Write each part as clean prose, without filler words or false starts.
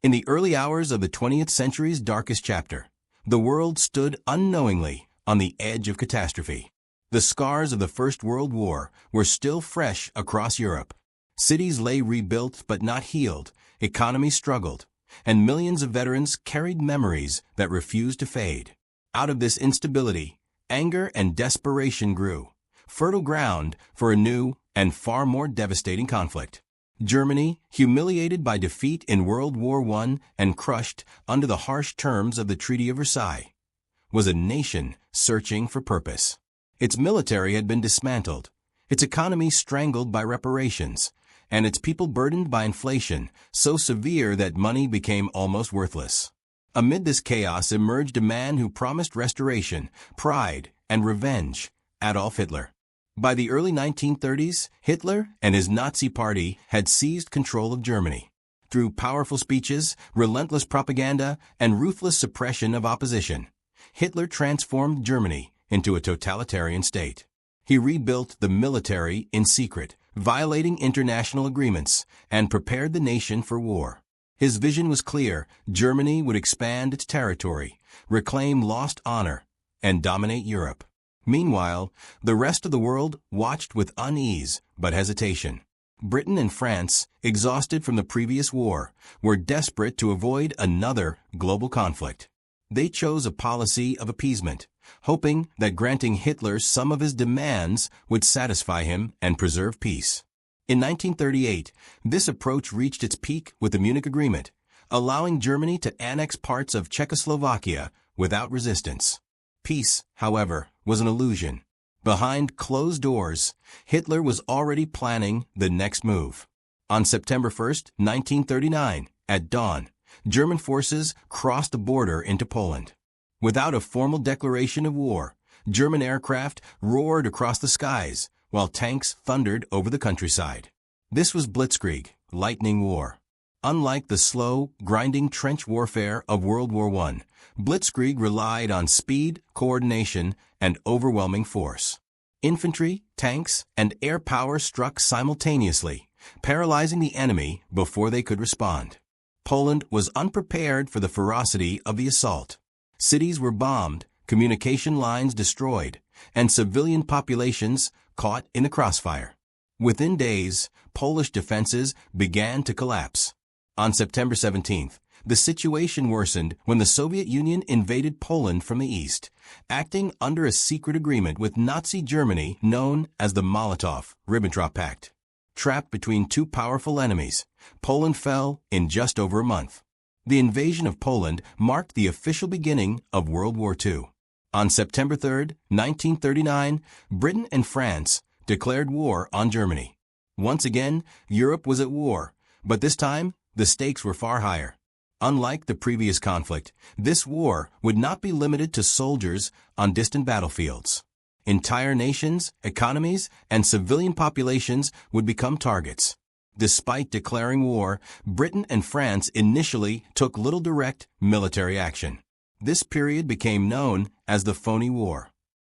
In the early hours of the 20th century's darkest chapter, the world stood unknowingly on the edge of catastrophe. The scars of the First World War were still fresh across Europe. Cities lay rebuilt but not healed, economies struggled, and millions of veterans carried memories that refused to fade. Out of this instability, anger and desperation grew, fertile ground for a new and far more devastating conflict. Germany, humiliated by defeat in World War I and crushed under the harsh terms of the Treaty of Versailles, was a nation searching for purpose. Its military had been dismantled, its economy strangled by reparations, and its people burdened by inflation so severe that money became almost worthless. Amid this chaos emerged a man who promised restoration, pride, and revenge: Adolf Hitler. By the early 1930s, Hitler and his Nazi Party had seized control of Germany. Through powerful speeches, relentless propaganda, and ruthless suppression of opposition, Hitler transformed Germany into a totalitarian state. He rebuilt the military in secret, violating international agreements, and prepared the nation for war. His vision was clear: Germany would expand its territory, reclaim lost honor, and dominate Europe. Meanwhile, the rest of the world watched with unease but hesitation. Britain and France, exhausted from the previous war, were desperate to avoid another global conflict. They chose a policy of appeasement, hoping that granting Hitler some of his demands would satisfy him and preserve peace. In 1938, this approach reached its peak with the Munich Agreement, allowing Germany to annex parts of Czechoslovakia without resistance. Peace, however, was an illusion. Behind closed doors, Hitler was already planning the next move. On September 1, 1939, at dawn, German forces crossed the border into Poland. Without a formal declaration of war, German aircraft roared across the skies, while tanks thundered over the countryside. This was Blitzkrieg, lightning war. Unlike the slow, grinding trench warfare of World War I, Blitzkrieg relied on speed, coordination, and overwhelming force. Infantry, tanks, and air power struck simultaneously, paralyzing the enemy before they could respond. Poland was unprepared for the ferocity of the assault. Cities were bombed, communication lines destroyed, and civilian populations caught in the crossfire. Within days, Polish defenses began to collapse. On September 17th, the situation worsened when the Soviet Union invaded Poland from the east, acting under a secret agreement with Nazi Germany known as the Molotov-Ribbentrop Pact. Trapped between two powerful enemies, Poland fell in just over a month. The invasion of Poland marked the official beginning of World War II. On September 3, 1939, Britain and France declared war on Germany. Once again, Europe was at war, but this time, the stakes were far higher. Unlike the previous conflict, this war would not be limited to soldiers on distant battlefields. Entire nations, economies, and civilian populations would become targets. Despite declaring war, Britain and France initially took little direct military action. This period became known as the Phony War.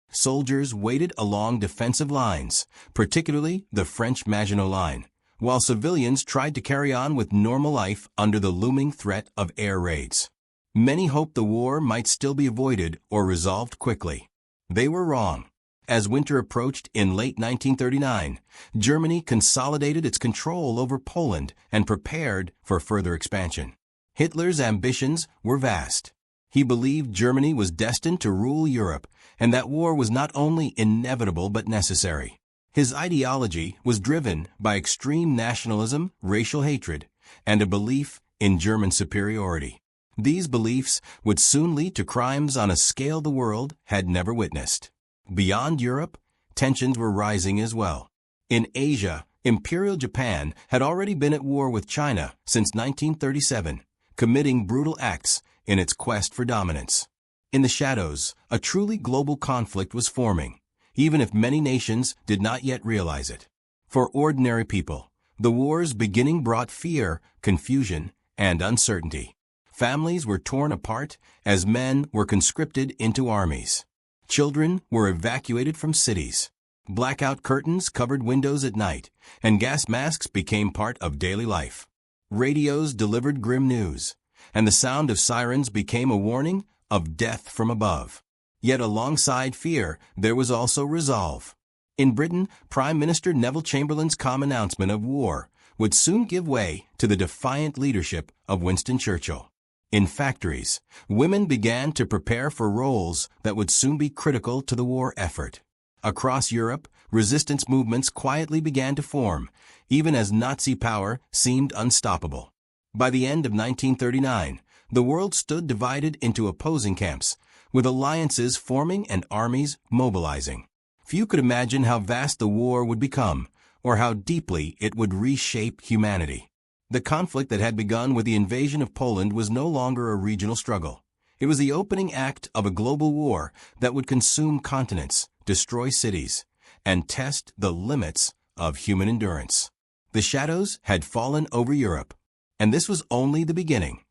Soldiers waited along defensive lines, particularly the French Maginot Line, while civilians tried to carry on with normal life under the looming threat of air raids. Many hoped the war might still be avoided or resolved quickly. They were wrong. As winter approached in late 1939, Germany consolidated its control over Poland and prepared for further expansion. Hitler's ambitions were vast. He believed Germany was destined to rule Europe, and that war was not only inevitable but necessary. His ideology was driven by extreme nationalism, racial hatred, and a belief in German superiority. These beliefs would soon lead to crimes on a scale the world had never witnessed. Beyond Europe, tensions were rising as well. In Asia, Imperial Japan had already been at war with China since 1937, committing brutal acts in its quest for dominance. In the shadows, a truly global conflict was forming, even if many nations did not yet realize it. For ordinary people, the war's beginning brought fear, confusion, and uncertainty. Families were torn apart as men were conscripted into armies. Children were evacuated from cities. Blackout curtains covered windows at night, and gas masks became part of daily life. Radios delivered grim news, and the sound of sirens became a warning of death from above. Yet alongside fear, there was also resolve. In Britain, Prime Minister Neville Chamberlain's calm announcement of war would soon give way to the defiant leadership of Winston Churchill. In factories, women began to prepare for roles that would soon be critical to the war effort. Across Europe, resistance movements quietly began to form, even as Nazi power seemed unstoppable. By the end of 1939, the world stood divided into opposing camps, with alliances forming and armies mobilizing. Few could imagine how vast the war would become, or how deeply it would reshape humanity. The conflict that had begun with the invasion of Poland was no longer a regional struggle. It was the opening act of a global war that would consume continents, destroy cities, and test the limits of human endurance. The shadows had fallen over Europe, and this was only the beginning.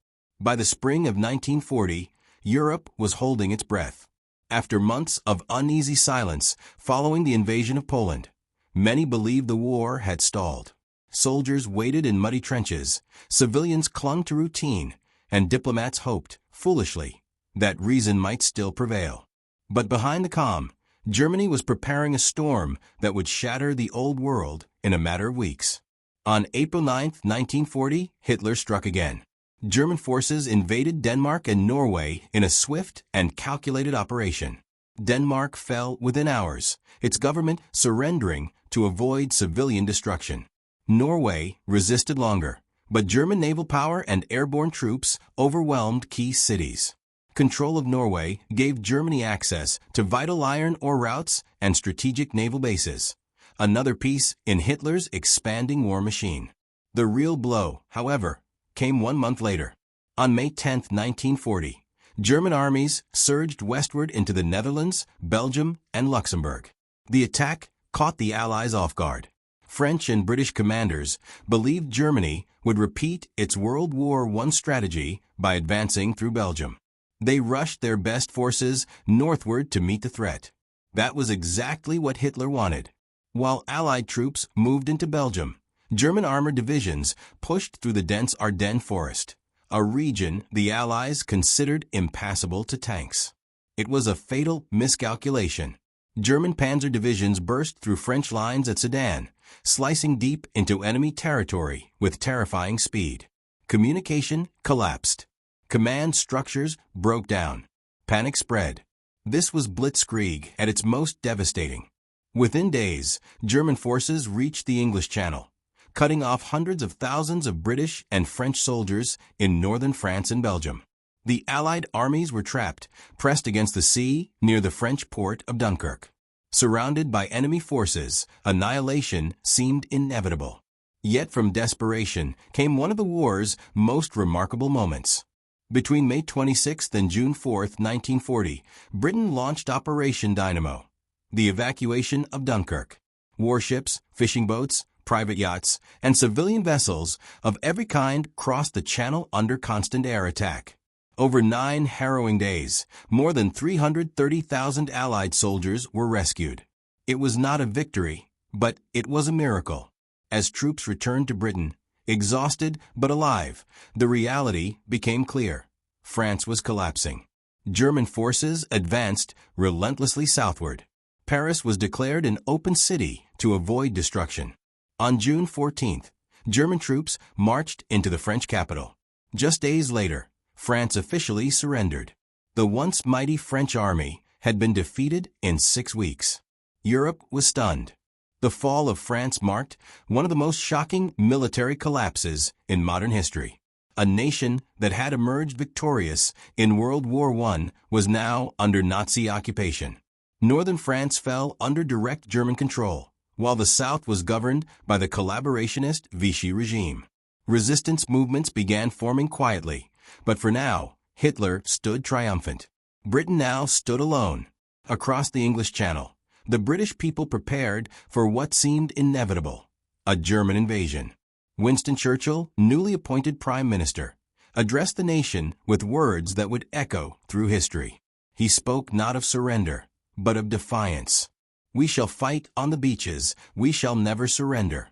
By the spring of 1940, Europe was holding its breath. After months of uneasy silence following the invasion of Poland, many believed the war had stalled. Soldiers waited in muddy trenches, civilians clung to routine, and diplomats hoped, foolishly, that reason might still prevail. But behind the calm, Germany was preparing a storm that would shatter the old world in a matter of weeks. On April 9, 1940, Hitler struck again. German forces invaded Denmark and Norway in a swift and calculated operation. Denmark fell within hours, its government surrendering to avoid civilian destruction. Norway resisted longer, but German naval power and airborne troops overwhelmed key cities. Control of Norway gave Germany access to vital iron ore routes and strategic naval bases, another piece in Hitler's expanding war machine. The real blow, however, came 1 month later. On May 10, 1940, German armies surged westward into the Netherlands, Belgium, and Luxembourg. The attack caught the Allies off guard. French and British commanders believed Germany would repeat its World War I strategy by advancing through Belgium. They rushed their best forces northward to meet the threat. That was exactly what Hitler wanted. While Allied troops moved into Belgium, German armored divisions pushed through the dense Ardennes forest, a region the Allies considered impassable to tanks. It was a fatal miscalculation. German panzer divisions burst through French lines at Sedan, slicing deep into enemy territory with terrifying speed. Communication collapsed. Command structures broke down. Panic spread. This was Blitzkrieg at its most devastating. Within days, German forces reached the English Channel, cutting off hundreds of thousands of British and French soldiers in northern France and Belgium. The Allied armies were trapped, pressed against the sea near the French port of Dunkirk. Surrounded by enemy forces, annihilation seemed inevitable. Yet from desperation came one of the war's most remarkable moments. Between May 26 and June 4, 1940, Britain launched Operation Dynamo, the evacuation of Dunkirk. Warships, fishing boats, private yachts, and civilian vessels of every kind crossed the channel under constant air attack. Over 9 harrowing days, more than 330,000 Allied soldiers were rescued. It was not a victory, but it was a miracle. As troops returned to Britain, exhausted but alive, the reality became clear. France was collapsing. German forces advanced relentlessly southward. Paris was declared an open city to avoid destruction. On June 14th, German troops marched into the French capital. Just days later, France officially surrendered. The once mighty French army had been defeated in 6 weeks. Europe was stunned. The fall of France marked one of the most shocking military collapses in modern history. A nation that had emerged victorious in World War I was now under Nazi occupation. Northern France fell under direct German control, while the South was governed by the collaborationist Vichy regime. Resistance movements began forming quietly, but for now, Hitler stood triumphant. Britain now stood alone. Across the English Channel, the British people prepared for what seemed inevitable, a German invasion. Winston Churchill, newly appointed Prime Minister, addressed the nation with words that would echo through history. He spoke not of surrender, but of defiance. "We shall fight on the beaches, we shall never surrender."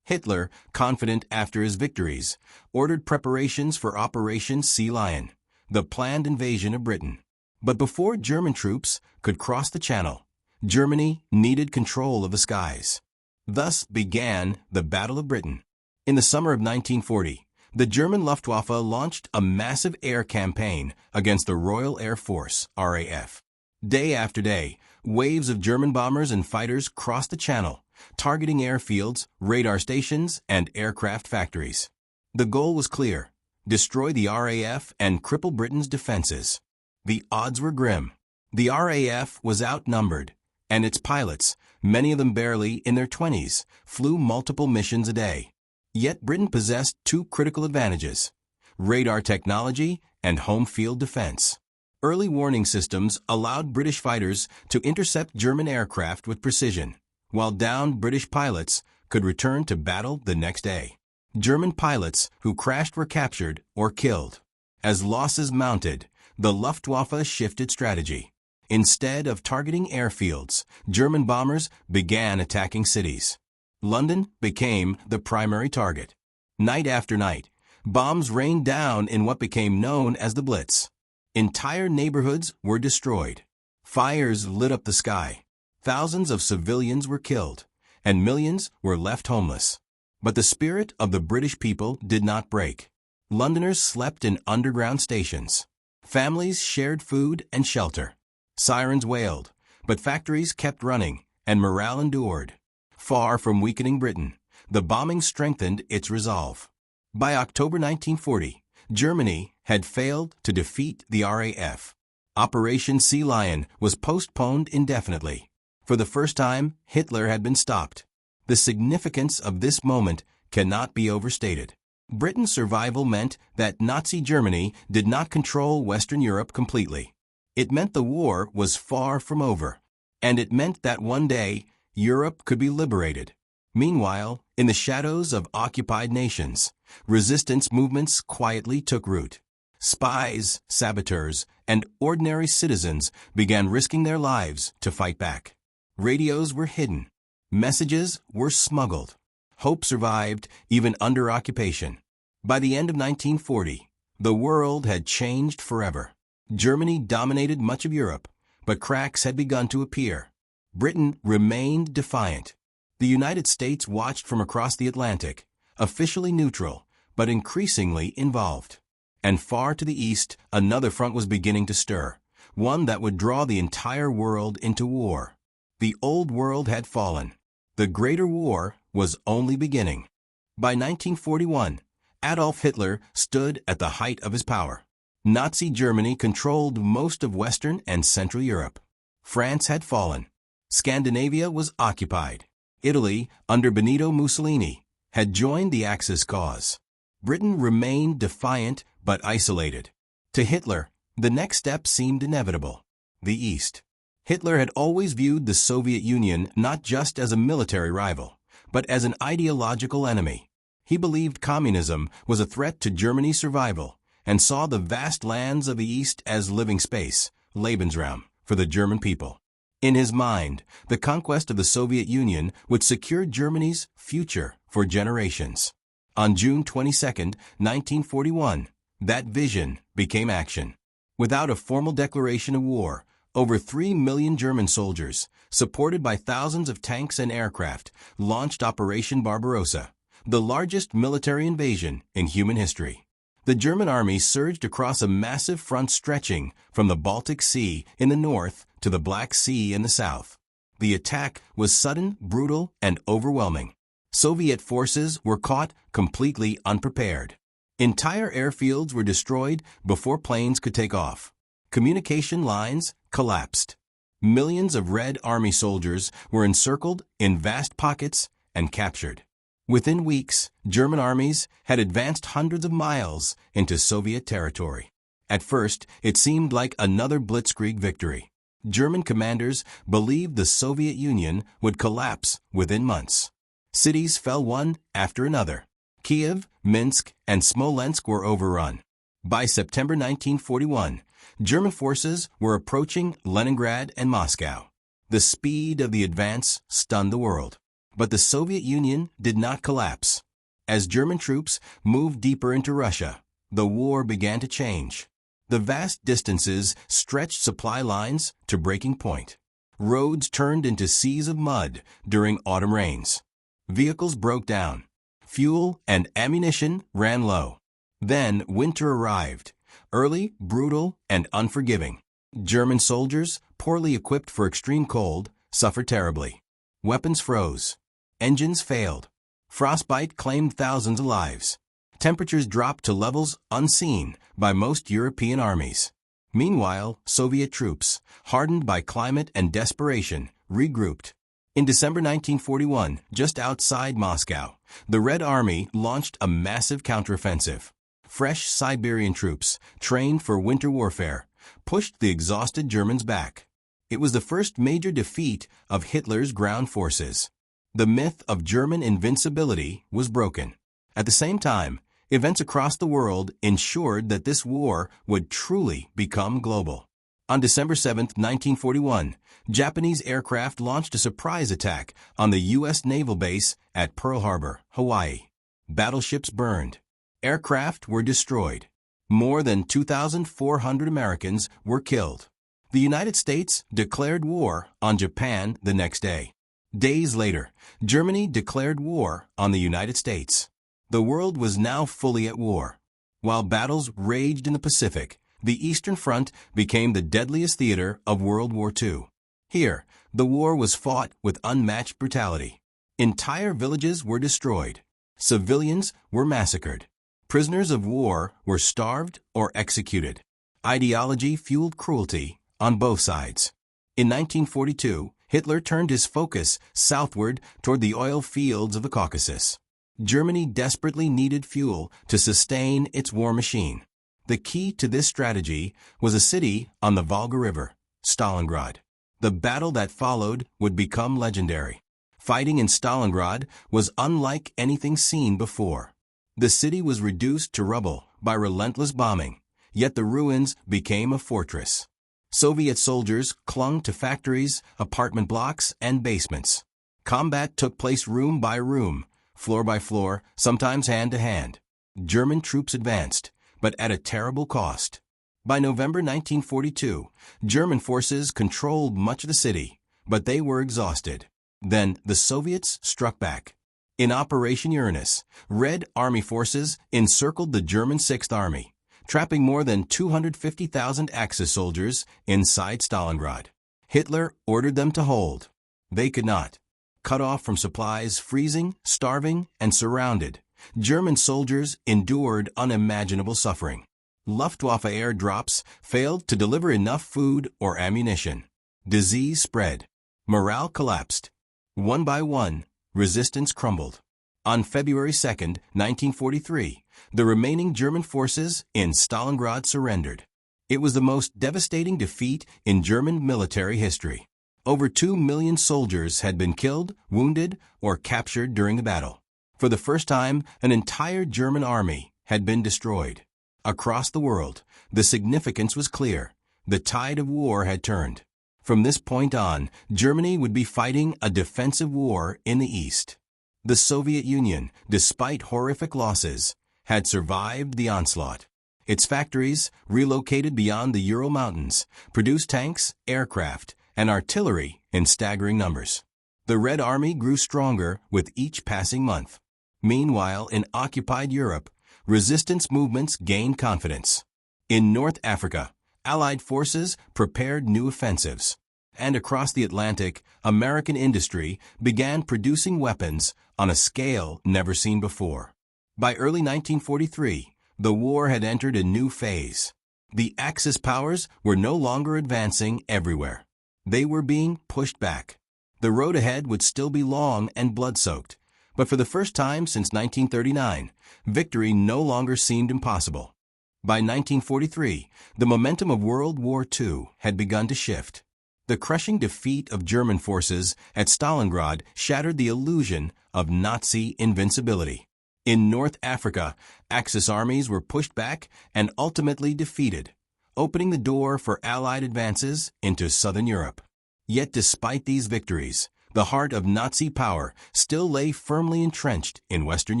Hitler, confident after his victories, ordered preparations for Operation Sea Lion, the planned invasion of Britain. But before German troops could cross the Channel, Germany needed control of the skies. Thus began the Battle of Britain. In the summer of 1940, the German Luftwaffe launched a massive air campaign against the Royal Air Force, RAF. Day after day, waves of German bombers and fighters crossed the Channel, targeting airfields, radar stations, and aircraft factories. The goal was clear: destroy the RAF and cripple Britain's defenses. The odds were grim. The RAF was outnumbered, and its pilots, many of them barely in their 20s, flew multiple missions a day. Yet Britain possessed two critical advantages: radar technology and home field defense. Early warning systems allowed British fighters to intercept German aircraft with precision, while downed British pilots could return to battle the next day. German pilots who crashed were captured or killed. As losses mounted, the Luftwaffe shifted strategy. Instead of targeting airfields, German bombers began attacking cities. London became the primary target. Night after night, bombs rained down in what became known as the Blitz. Entire neighborhoods were destroyed. Fires lit up the sky. Thousands of civilians were killed, and millions were left homeless. But the spirit of the British people did not break. Londoners slept in underground stations. Families shared food and shelter. Sirens wailed, but factories kept running, and morale endured. Far from weakening Britain, the bombing strengthened its resolve. By October 1940, Germany had failed to defeat the RAF. Operation Sea Lion was postponed indefinitely. For the first time, Hitler had been stopped. The significance of this moment cannot be overstated. Britain's survival meant that Nazi Germany did not control Western Europe completely. It meant the war was far from over, and it meant that one day Europe could be liberated. Meanwhile, in the shadows of occupied nations, resistance movements quietly took root. Spies, saboteurs, and ordinary citizens began risking their lives to fight back. Radios were hidden. Messages were smuggled. Hope survived even under occupation. By the end of 1940, the world had changed forever. Germany dominated much of Europe, but cracks had begun to appear. Britain remained defiant. The United States watched from across the Atlantic, officially neutral, but increasingly involved. And far to the east, another front was beginning to stir, one that would draw the entire world into war. The old world had fallen. The greater war was only beginning. By 1941, Adolf Hitler stood at the height of his power. Nazi Germany controlled most of Western and Central Europe. France had fallen. Scandinavia was occupied. Italy, under Benito Mussolini, had joined the Axis cause. Britain remained defiant but isolated. To Hitler, the next step seemed inevitable: the East. Hitler had always viewed the Soviet Union not just as a military rival, but as an ideological enemy. He believed communism was a threat to Germany's survival and saw the vast lands of the East as living space, Lebensraum, for the German people. In his mind, the conquest of the Soviet Union would secure Germany's future for generations. On June 22, 1941, that vision became action. Without a formal declaration of war, over 3 million German soldiers, supported by thousands of tanks and aircraft, launched Operation Barbarossa, the largest military invasion in human history. The German army surged across a massive front stretching from the Baltic Sea in the north to the Black Sea in the south. The attack was sudden, brutal, and overwhelming. Soviet forces were caught completely unprepared. Entire airfields were destroyed before planes could take off. Communication lines collapsed. Millions of Red Army soldiers were encircled in vast pockets and captured. Within weeks, German armies had advanced hundreds of miles into Soviet territory. At first, it seemed like another Blitzkrieg victory. German commanders believed the Soviet Union would collapse within months. Cities fell one after another. Kiev, Minsk, and Smolensk were overrun. By September 1941, German forces were approaching Leningrad and Moscow. The speed of the advance stunned the world. But the Soviet Union did not collapse. As German troops moved deeper into Russia, the war began to change. The vast distances stretched supply lines to breaking point. Roads turned into seas of mud during autumn rains. Vehicles broke down. Fuel and ammunition ran low. Then winter arrived, early, brutal, and unforgiving. German soldiers, poorly equipped for extreme cold, suffered terribly. Weapons froze. Engines failed. Frostbite claimed thousands of lives. Temperatures dropped to levels unseen by most European armies. Meanwhile, Soviet troops, hardened by climate and desperation, regrouped. In December 1941, just outside Moscow, the Red Army launched a massive counteroffensive. Fresh Siberian troops, trained for winter warfare, pushed the exhausted Germans back. It was the first major defeat of Hitler's ground forces. The myth of German invincibility was broken. At the same time, events across the world ensured that this war would truly become global. On December 7, 1941, Japanese aircraft launched a surprise attack on the U.S. naval base at Pearl Harbor, Hawaii. Battleships burned. Aircraft were destroyed. More than 2,400 Americans were killed. The United States declared war on Japan the next day. Days later, Germany declared war on the United States. The world was now fully at war. While battles raged in the Pacific, the Eastern Front became the deadliest theater of World War II. Here, the war was fought with unmatched brutality. Entire villages were destroyed. Civilians were massacred. Prisoners of war were starved or executed. Ideology fueled cruelty on both sides. In 1942, Hitler turned his focus southward toward the oil fields of the Caucasus. Germany desperately needed fuel to sustain its war machine. The key to this strategy was a city on the Volga River, Stalingrad. The battle that followed would become legendary. Fighting in Stalingrad was unlike anything seen before. The city was reduced to rubble by relentless bombing, yet the ruins became a fortress. Soviet soldiers clung to factories, apartment blocks, and basements. Combat took place room by room, floor by floor, sometimes hand to hand. German troops advanced, but at a terrible cost. By November 1942, German forces controlled much of the city, but they were exhausted. Then the Soviets struck back. In Operation Uranus, Red Army forces encircled the German Sixth Army, trapping more than 250,000 Axis soldiers inside Stalingrad. Hitler ordered them to hold. They could not. Cut off from supplies, freezing, starving, and surrounded, German soldiers endured unimaginable suffering. Luftwaffe airdrops failed to deliver enough food or ammunition. Disease spread. Morale collapsed. One by one, resistance crumbled. On February 2, 1943, the remaining German forces in Stalingrad surrendered. It was the most devastating defeat in German military history. Over 2 million soldiers had been killed, wounded, or captured during the battle. For the first time, an entire German army had been destroyed. Across the world, the significance was clear. The tide of war had turned. From this point on, Germany would be fighting a defensive war in the East. The Soviet Union, despite horrific losses, had survived the onslaught. Its factories, relocated beyond the Ural Mountains, produced tanks, aircraft, and artillery in staggering numbers. The Red Army grew stronger with each passing month. Meanwhile, in occupied Europe, resistance movements gained confidence. In North Africa, Allied forces prepared new offensives. And across the Atlantic, American industry began producing weapons on a scale never seen before. By early 1943, the war had entered a new phase. The Axis powers were no longer advancing everywhere. They were being pushed back. The road ahead would still be long and blood-soaked, but for the first time since 1939, victory no longer seemed impossible. By 1943, the momentum of World War II had begun to shift. The crushing defeat of German forces at Stalingrad shattered the illusion of Nazi invincibility. In North Africa, Axis armies were pushed back and ultimately defeated, opening the door for Allied advances into southern Europe. Yet despite these victories, The heart of Nazi power still lay firmly entrenched in Western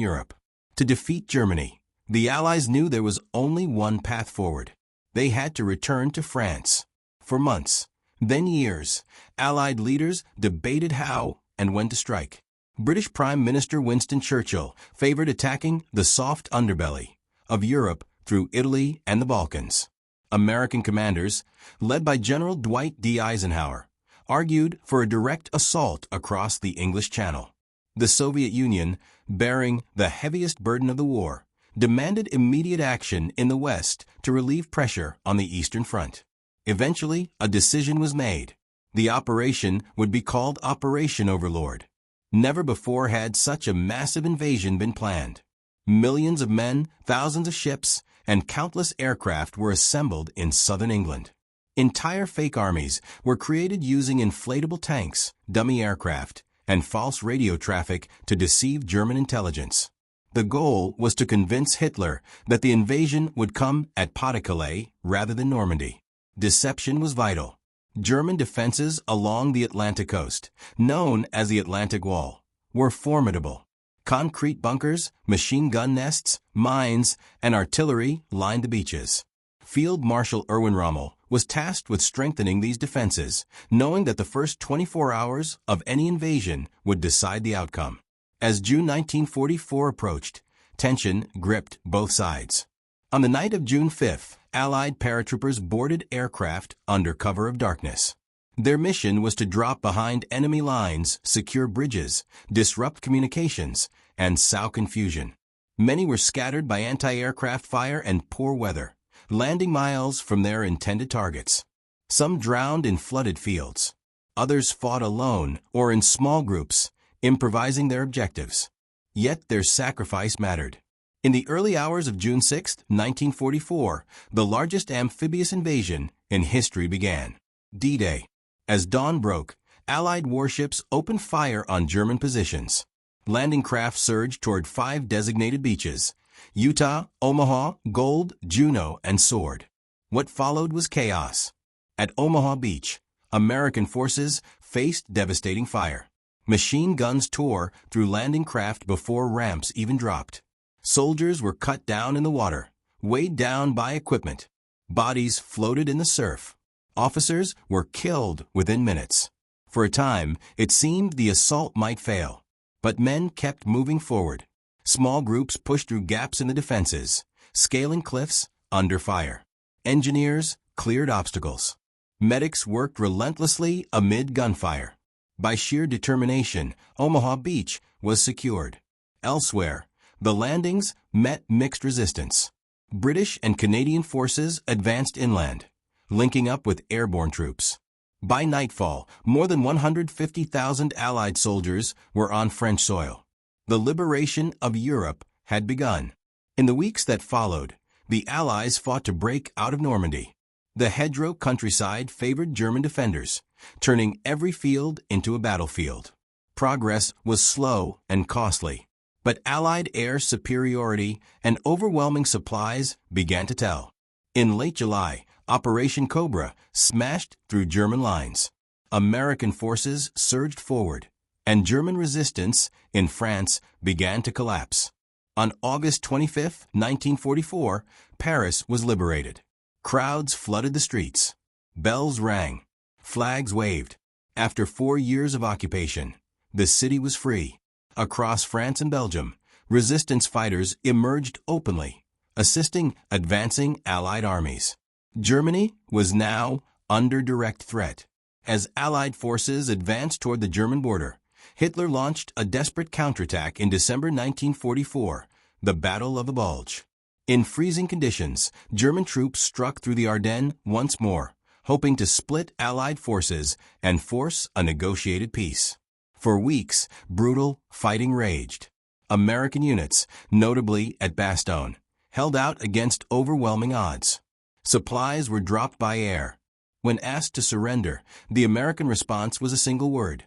Europe. To defeat Germany, the Allies knew there was only one path forward. They had to return to France. For months, then years, Allied leaders debated how and when to strike. British Prime Minister Winston Churchill favored attacking the soft underbelly of Europe through Italy and the Balkans. American commanders, led by General Dwight D. Eisenhower, argued for a direct assault across the English Channel. The Soviet Union, bearing the heaviest burden of the war, demanded immediate action in the West to relieve pressure on the Eastern Front. Eventually, a decision was made. The operation would be called Operation Overlord. Never before had such a massive invasion been planned. Millions of men, thousands of ships, and countless aircraft were assembled in southern England. Entire fake armies were created using inflatable tanks, dummy aircraft, and false radio traffic to deceive German intelligence. The goal was to convince Hitler that the invasion would come at Pas-de-Calais rather than Normandy. Deception was vital. German defenses along the Atlantic coast, known as the Atlantic Wall, were formidable. Concrete bunkers, machine gun nests, mines, and artillery lined the beaches. Field Marshal Erwin Rommel was tasked with strengthening these defenses, knowing that the first 24 hours of any invasion would decide the outcome. As June 1944 approached, tension gripped both sides. On the night of June 5th, Allied paratroopers boarded aircraft under cover of darkness. Their mission was to drop behind enemy lines, secure bridges, disrupt communications, and sow confusion. Many were scattered by anti-aircraft fire and poor weather, landing miles from their intended targets. Some drowned in flooded fields. Others fought alone or in small groups, improvising their objectives. Yet their sacrifice mattered. In the early hours of June 6, 1944, the largest amphibious invasion in history began. D-Day. As dawn broke, Allied warships opened fire on German positions. Landing craft surged toward 5 designated beaches: Utah, Omaha, Gold, Juneau, and Sword. What followed was chaos. At Omaha Beach, American forces faced devastating fire. Machine guns tore through landing craft before ramps even dropped. Soldiers were cut down in the water, weighed down by equipment. Bodies floated in the surf. Officers were killed within minutes. For a time, it seemed the assault might fail. But men kept moving forward. Small groups pushed through gaps in the defenses, scaling cliffs under fire. Engineers cleared obstacles. Medics worked relentlessly amid gunfire. By sheer determination, Omaha Beach was secured. Elsewhere, the landings met mixed resistance. British and Canadian forces advanced inland, linking up with airborne troops. By nightfall, more than 150,000 Allied soldiers were on French soil. The liberation of Europe had begun. In the weeks that followed, the Allies fought to break out of Normandy. The hedgerow countryside favored German defenders, turning every field into a battlefield. Progress was slow and costly, but Allied air superiority and overwhelming supplies began to tell. In late July, Operation Cobra smashed through German lines. American forces surged forward, and German resistance in France began to collapse. On August 25, 1944, Paris was liberated. Crowds flooded the streets. Bells rang. Flags waved. After 4 years of occupation, the city was free. Across France and Belgium, resistance fighters emerged openly, assisting advancing Allied armies. Germany was now under direct threat. As Allied forces advanced toward the German border, Hitler launched a desperate counterattack in December 1944, the Battle of the Bulge. In freezing conditions, German troops struck through the Ardennes once more, hoping to split Allied forces and force a negotiated peace. For weeks, brutal fighting raged. American units, notably at Bastogne, held out against overwhelming odds. Supplies were dropped by air. When asked to surrender, the American response was a single word: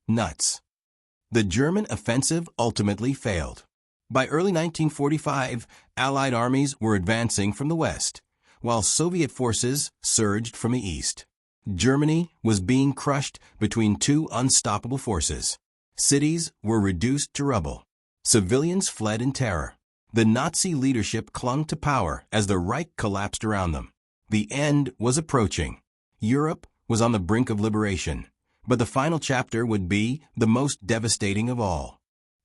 nuts. The German offensive ultimately failed. By early 1945, Allied armies were advancing from the west, while Soviet forces surged from the east. Germany was being crushed between two unstoppable forces. Cities were reduced to rubble. Civilians fled in terror. The Nazi leadership clung to power as the Reich collapsed around them. The end was approaching. Europe was on the brink of liberation, but the final chapter would be the most devastating of all.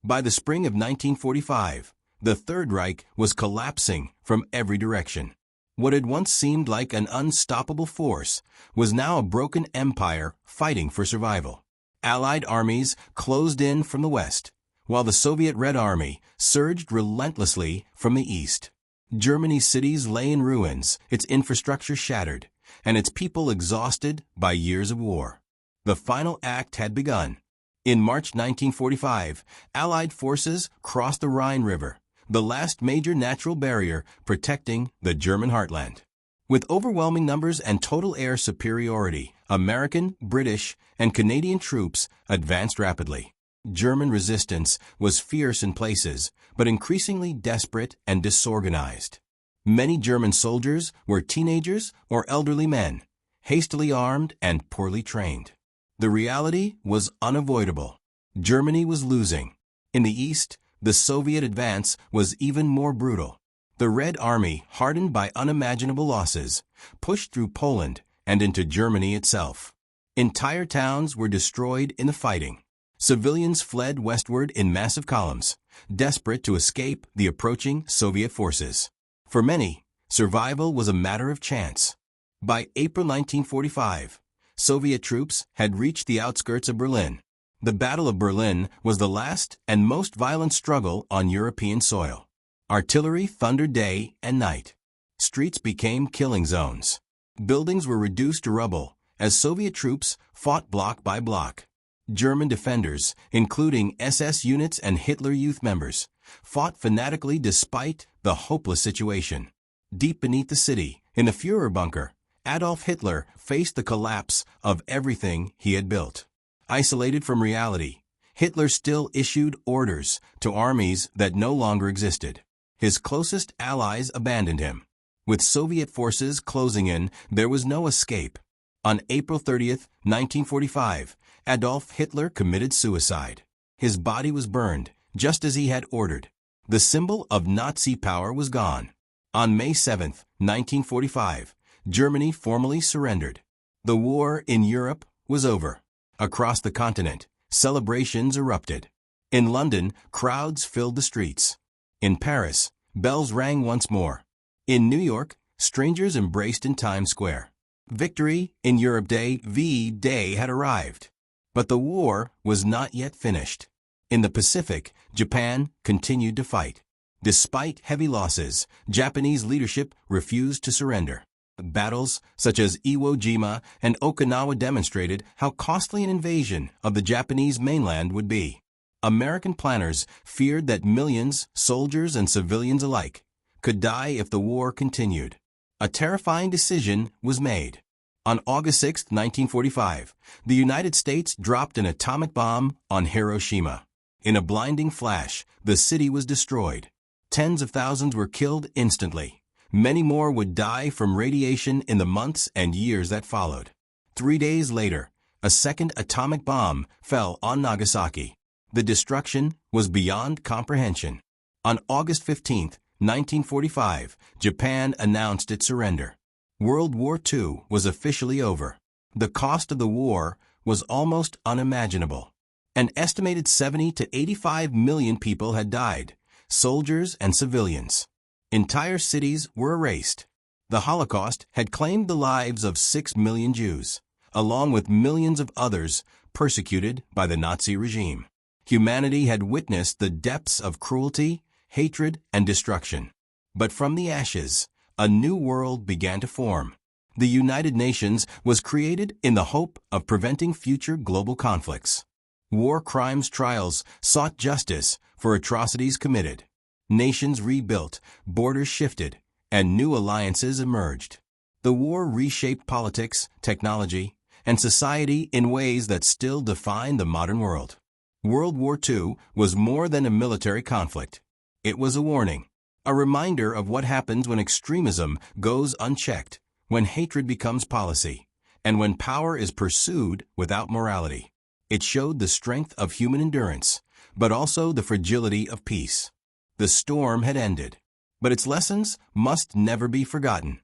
By the spring of 1945, the Third Reich was collapsing from every direction. What had once seemed like an unstoppable force was now a broken empire fighting for survival. Allied armies closed in from the west, while the Soviet Red Army surged relentlessly from the east. Germany's cities lay in ruins, its infrastructure shattered, and its people exhausted by years of war. The final act had begun. In March 1945, Allied forces crossed the Rhine River, the last major natural barrier protecting the German heartland. With overwhelming numbers and total air superiority, American, British, and Canadian troops advanced rapidly. German resistance was fierce in places, but increasingly desperate and disorganized. Many German soldiers were teenagers or elderly men, hastily armed and poorly trained. The reality was unavoidable. Germany was losing. In the east, the Soviet advance was even more brutal. The Red Army, hardened by unimaginable losses, pushed through Poland and into Germany itself. Entire towns were destroyed in the fighting. Civilians fled westward in massive columns, desperate to escape the approaching Soviet forces. For many, survival was a matter of chance. By April 1945, Soviet troops had reached the outskirts of Berlin. The Battle of Berlin was the last and most violent struggle on European soil. Artillery thundered day and night. Streets became killing zones. Buildings were reduced to rubble as Soviet troops fought block by block. German defenders, including SS units and Hitler Youth members, fought fanatically despite the hopeless situation. Deep beneath the city, in the Führer bunker, Adolf Hitler faced the collapse of everything he had built. Isolated from reality, Hitler still issued orders to armies that no longer existed. His closest allies abandoned him. With Soviet forces closing in, there was no escape. On April 30, 1945, Adolf Hitler committed suicide. His body was burned, just as he had ordered. The symbol of Nazi power was gone. On May 7, 1945, Germany formally surrendered. The war in Europe was over. Across the continent, celebrations erupted. In London, crowds filled the streets. In Paris, bells rang once more. In New York, strangers embraced in Times Square. Victory in Europe Day V-Day had arrived. But the war was not yet finished. In the Pacific, Japan continued to fight. Despite heavy losses, Japanese leadership refused to surrender. Battles such as Iwo Jima and Okinawa demonstrated how costly an invasion of the Japanese mainland would be. American planners feared that millions, soldiers and civilians alike, could die if the war continued. A terrifying decision was made. On August 6, 1945, the United States dropped an atomic bomb on Hiroshima. In a blinding flash, the city was destroyed. Tens of thousands were killed instantly. Many more would die from radiation in the months and years that followed. 3 days later, a second atomic bomb fell on Nagasaki. The destruction was beyond comprehension. On August 15, 1945, Japan announced its surrender. World War II was officially over. The cost of the war was almost unimaginable. An estimated 70 to 85 million people had died, soldiers and civilians. Entire cities were erased. The Holocaust had claimed the lives of 6 million Jews, along with millions of others persecuted by the Nazi regime. Humanity had witnessed the depths of cruelty, hatred, and destruction. But from the ashes, a new world began to form. The United Nations was created in the hope of preventing future global conflicts. War crimes trials sought justice for atrocities committed. Nations rebuilt, borders shifted, and new alliances emerged. The war reshaped politics, technology, and society in ways that still define the modern world. World War II was more than a military conflict. It was a warning, a reminder of what happens when extremism goes unchecked, when hatred becomes policy, and when power is pursued without morality. It showed the strength of human endurance, but also the fragility of peace. The storm had ended, but its lessons must never be forgotten.